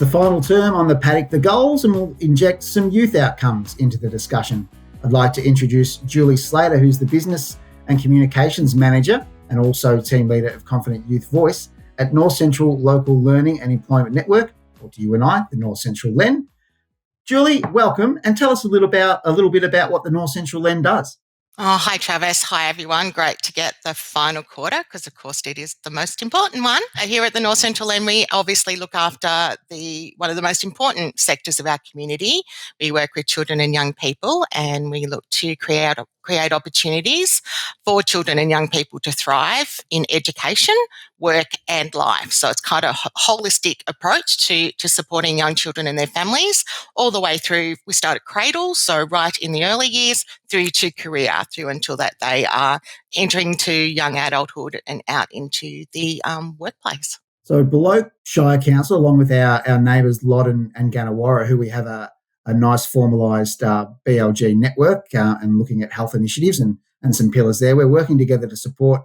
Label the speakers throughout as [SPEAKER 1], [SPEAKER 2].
[SPEAKER 1] the final term on the Paddock the goals, and we'll inject some youth outcomes into the discussion. I'd like to introduce Julie Slater, who's the Business and Communications Manager and also Team Leader of Confident Youth Voice at North Central Local Learning and Employment Network, or to you and I, the North Central LEN. Julie, welcome, and tell us a little bit about what the North Central LEN does.
[SPEAKER 2] Oh, hi, Travis. Hi, everyone. Great to get the final quarter because, of course, it is the most important one. Here at the North Central LEN, we obviously look after one of the most important sectors of our community. We work with children and young people, and we look to create opportunities for children and young people to thrive in education, work and life. So it's kind of a holistic approach to supporting young children and their families all the way through. We start at cradle, so right in the early years, through to career, through until that they are entering to young adulthood and out into the workplace.
[SPEAKER 1] So Beloit Shire Council, along with our neighbours Loddon and Gannawarra, who we have a nice formalised BLG network and looking at health initiatives and some pillars there. We're working together to support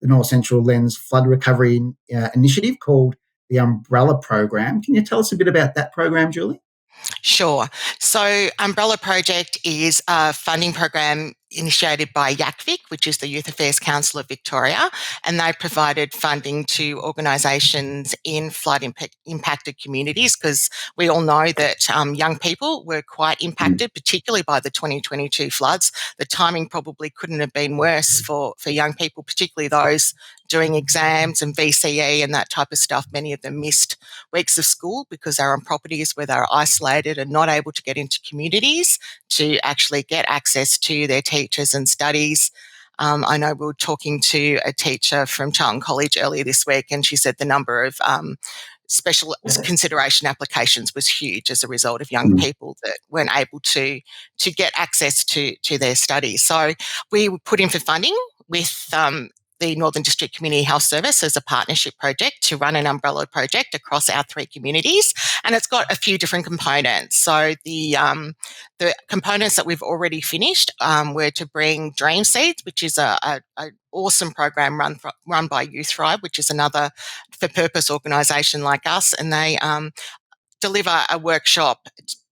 [SPEAKER 1] the North Central LEN's flood recovery initiative called the Umbrella Program. Can you tell us a bit about that program, Julie?
[SPEAKER 2] Sure. So Umbrella Project is a funding program initiated by YACVIC, which is the Youth Affairs Council of Victoria, and they provided funding to organisations in flood-impacted communities because we all know that young people were quite impacted, particularly by the 2022 floods. The timing probably couldn't have been worse for young people, particularly those doing exams and VCE and that type of stuff. Many of them missed weeks of school because they're on properties where they're isolated and not able to get into communities to actually get access to their teachers and studies. I know we were talking to a teacher from Charlton College earlier this week, and she said the number of special consideration applications was huge as a result of young people that weren't able to get access to their studies. So we put in for funding with the Northern District Community Health Service as a partnership project to run an umbrella project across our 3 communities, and it's got a few different components. So the components that we've already finished were to bring Dream Seeds, which is an awesome program run by Youth Thrive, which is another for-purpose organisation like us, and they deliver a workshop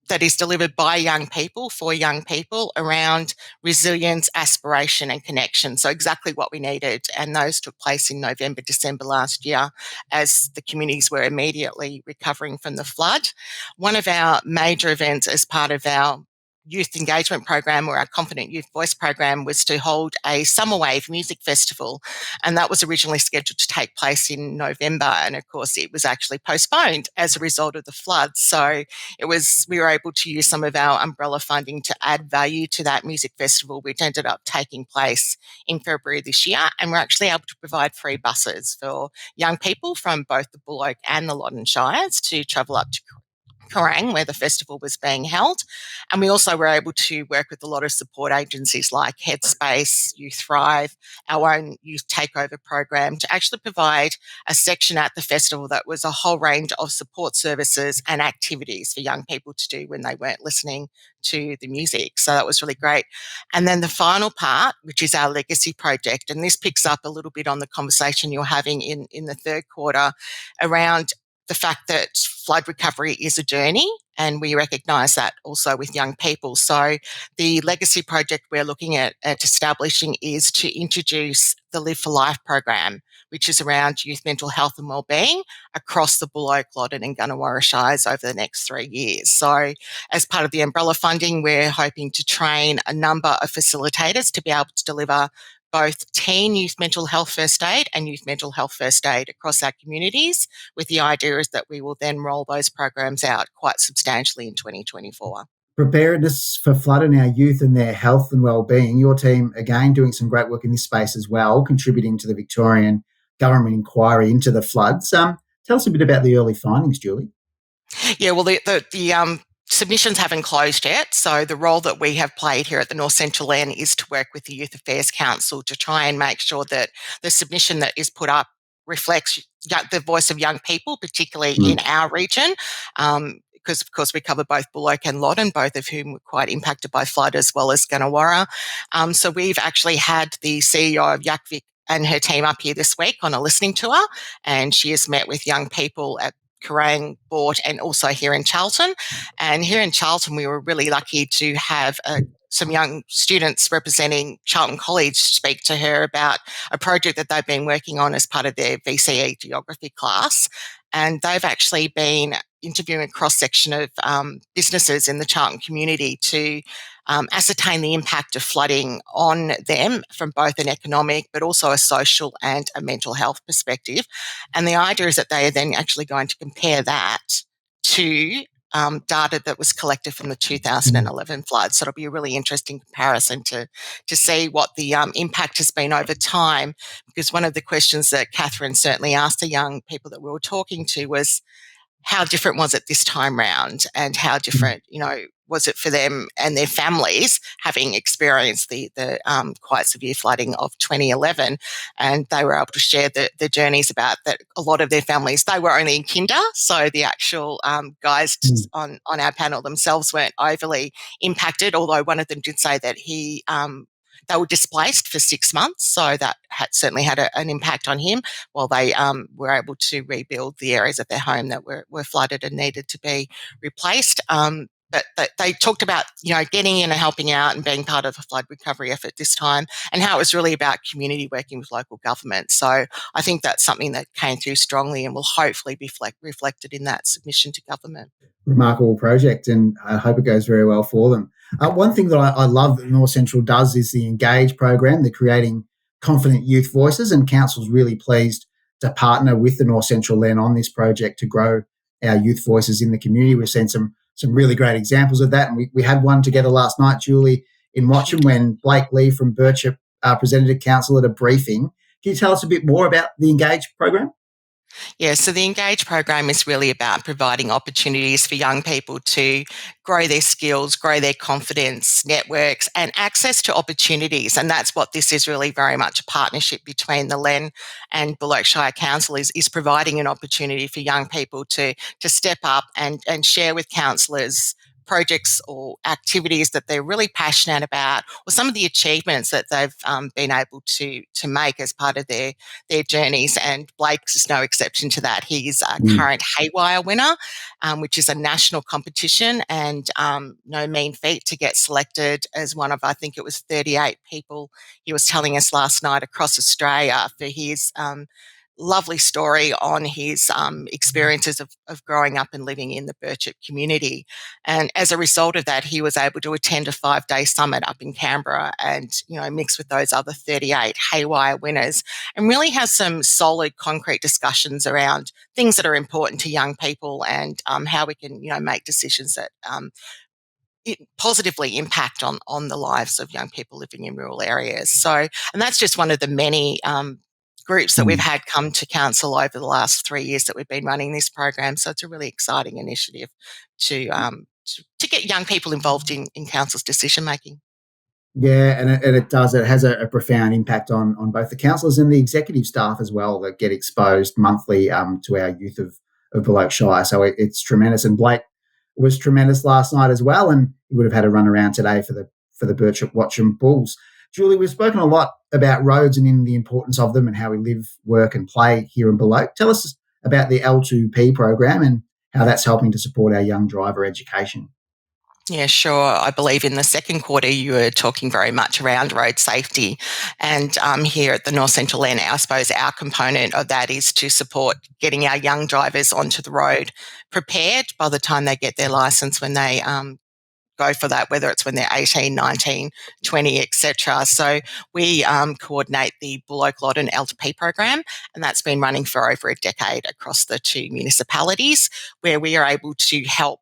[SPEAKER 2] that is delivered by young people for young people around resilience, aspiration and connection. So exactly what we needed. And those took place in November, December last year as the communities were immediately recovering from the flood. One of our major events as part of our youth engagement program or our Confident Youth Voice program was to hold a Summer Wave music festival, and that was originally scheduled to take place in November, and of course it was actually postponed as a result of the floods. So we were able to use some of our umbrella funding to add value to that music festival, which ended up taking place in February this year, and we're actually able to provide free buses for young people from both the Beloit and the Loddon Shires to travel up to Kerang, where the festival was being held. And we also were able to work with a lot of support agencies like Headspace, Youth Thrive, our own Youth Takeover program to actually provide a section at the festival that was a whole range of support services and activities for young people to do when they weren't listening to the music. So that was really great. And then the final part, which is our legacy project, and this picks up a little bit on the conversation you're having in the third quarter around the fact that flood recovery is a journey, and we recognise that also with young people. So the legacy project we're looking at establishing is to introduce the Live for Life program, which is around youth mental health and wellbeing across the Beloit, Loddon and Gannawarra Shires over the next 3 years. So as part of the umbrella funding, we're hoping to train a number of facilitators to be able to deliver both teen youth mental health first aid and youth mental health first aid across our communities, with the idea is that we will then roll those programs out quite substantially in 2024.
[SPEAKER 1] Preparedness for flood and our youth and their health and wellbeing. Your team, again, doing some great work in this space as well, contributing to the Victorian government inquiry into the floods. Tell us a bit about the early findings, Julie.
[SPEAKER 2] Yeah, well, the submissions haven't closed yet, so the role that we have played here at the North Central LEN is to work with the Youth Affairs Council to try and make sure that the submission that is put up reflects the voice of young people, particularly in our region, because, of course, we cover both Beloit and Loddon, both of whom were quite impacted by flood, as well as Gannawarra. So we've actually had the CEO of YACVIC and her team up here this week on a listening tour, and she has met with young people at Kerrang bought, and also here in Charlton. And here in Charlton, we were really lucky to have some young students representing Charlton College speak to her about a project that they've been working on as part of their VCE geography class. And they've actually been interviewing a cross-section of businesses in the Charlton community to ascertain the impact of flooding on them from both an economic but also a social and a mental health perspective. And the idea is that they are then actually going to compare that to data that was collected from the 2011 floods. So it'll be a really interesting comparison to see what the impact has been over time. Because one of the questions that Catherine certainly asked the young people that we were talking to was, how different was it this time round, and how different, was it for them and their families having experienced the quite severe flooding of 2011? And they were able to share the journeys about that. A lot of their families, they were only in kinder, so the actual guys on our panel themselves weren't overly impacted, although one of them did say that they were displaced for 6 months, so that certainly had an impact on him, while they were able to rebuild the areas of their home that were flooded and needed to be replaced. But they talked about, getting in and helping out and being part of the flood recovery effort this time, and how it was really about community working with local government. So I think that's something that came through strongly and will hopefully be reflected in that submission to government.
[SPEAKER 1] Remarkable project, and I hope it goes very well for them. One thing that I love that North Central does is the Engage program. They're creating confident youth voices, and Council's really pleased to partner with the North Central Len on this project to grow our youth voices in the community. We've seen some really great examples of that, and we had one together last night, Julie, in Watcham, when Blake Lee from Birchip presented to Council at a briefing. Can you tell us a bit more about the Engage program?
[SPEAKER 2] Yeah, so the Engage program is really about providing opportunities for young people to grow their skills, grow their confidence, networks, and access to opportunities. And that's what this is really very much a partnership between the Len and Bullock Shire Council is providing an opportunity for young people to step up and share with councillors projects or activities that they're really passionate about, or some of the achievements that they've been able to make as part of their journeys. And Blake's is no exception to that. He's a current Haywire winner, which is a national competition, and no mean feat to get selected as one of, I think it was 38 people, he was telling us last night, across Australia for his lovely story on his experiences of growing up and living in the Birchip community. And as a result of that, he was able to attend a 5-day summit up in Canberra and, mix with those other 38 Haywire winners, and really has some solid, concrete discussions around things that are important to young people, and how we can, make decisions that positively impact on the lives of young people living in rural areas. So, and that's just one of the many groups that we've had come to council over the last 3 years that we've been running this program. So it's a really exciting initiative to get young people involved in council's decision making.
[SPEAKER 1] Yeah, and it does. It has a profound impact on both the councillors and the executive staff as well, that get exposed monthly to our youth of Bullock Shire. So it's tremendous. And Blake was tremendous last night as well, and he would have had a run around today for the Birchip Watcham Bulls. Julie, we've spoken a lot about roads and in the importance of them and how we live, work and play here in Bullock. Tell us about the L2P program and how that's helping to support our young driver education.
[SPEAKER 2] Yeah, sure. I believe in the second quarter you were talking very much around road safety. And here at the North Central Len, I suppose our component of that is to support getting our young drivers onto the road prepared by the time they get their licence, when they go for that, whether it's when they're 18, 19, 20, etc. So we coordinate the Bullock Lot and L2P program, and that's been running for over a decade across the 2 municipalities, where we are able to help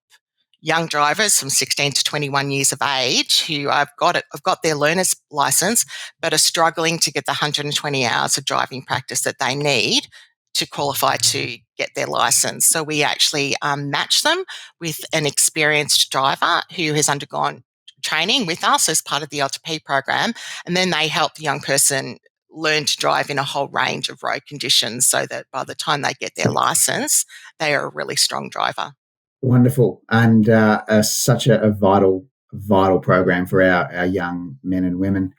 [SPEAKER 2] young drivers from 16 to 21 years of age who have got their learner's license but are struggling to get the 120 hours of driving practice that they need to qualify to get their license. So we actually match them with an experienced driver who has undergone training with us as part of the L2P program, and then they help the young person learn to drive in a whole range of road conditions, so that by the time they get their license, they are a really strong driver.
[SPEAKER 1] Wonderful, and such a vital program for our young men and women.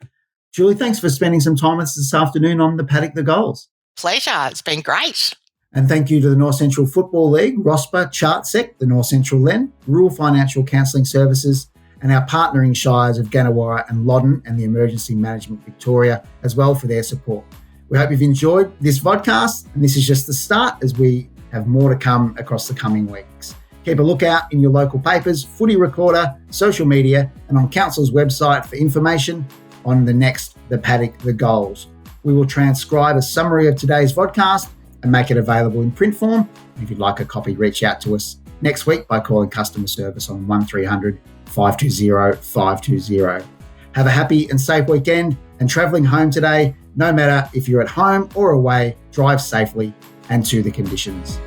[SPEAKER 1] Julie, thanks for spending some time with us this afternoon on the Paddock the Goals.
[SPEAKER 2] Pleasure. It's been great.
[SPEAKER 1] And thank you to the North Central Football League, ROSPA, Chartsec, the North Central LEN, Rural Financial Counselling Services, and our partnering shires of Gannawarra and Loddon and the Emergency Management Victoria as well for their support. We hope you've enjoyed this vodcast, and this is just the start as we have more to come across the coming weeks. Keep a lookout in your local papers, footy recorder, social media, and on Council's website for information on the next The Paddock, the Goals. We will transcribe a summary of today's vodcast and make it available in print form. If you'd like a copy, reach out to us next week by calling customer service on 1300 520 520. Have a happy and safe weekend, and travelling home today, no matter if you're at home or away, drive safely and to the conditions.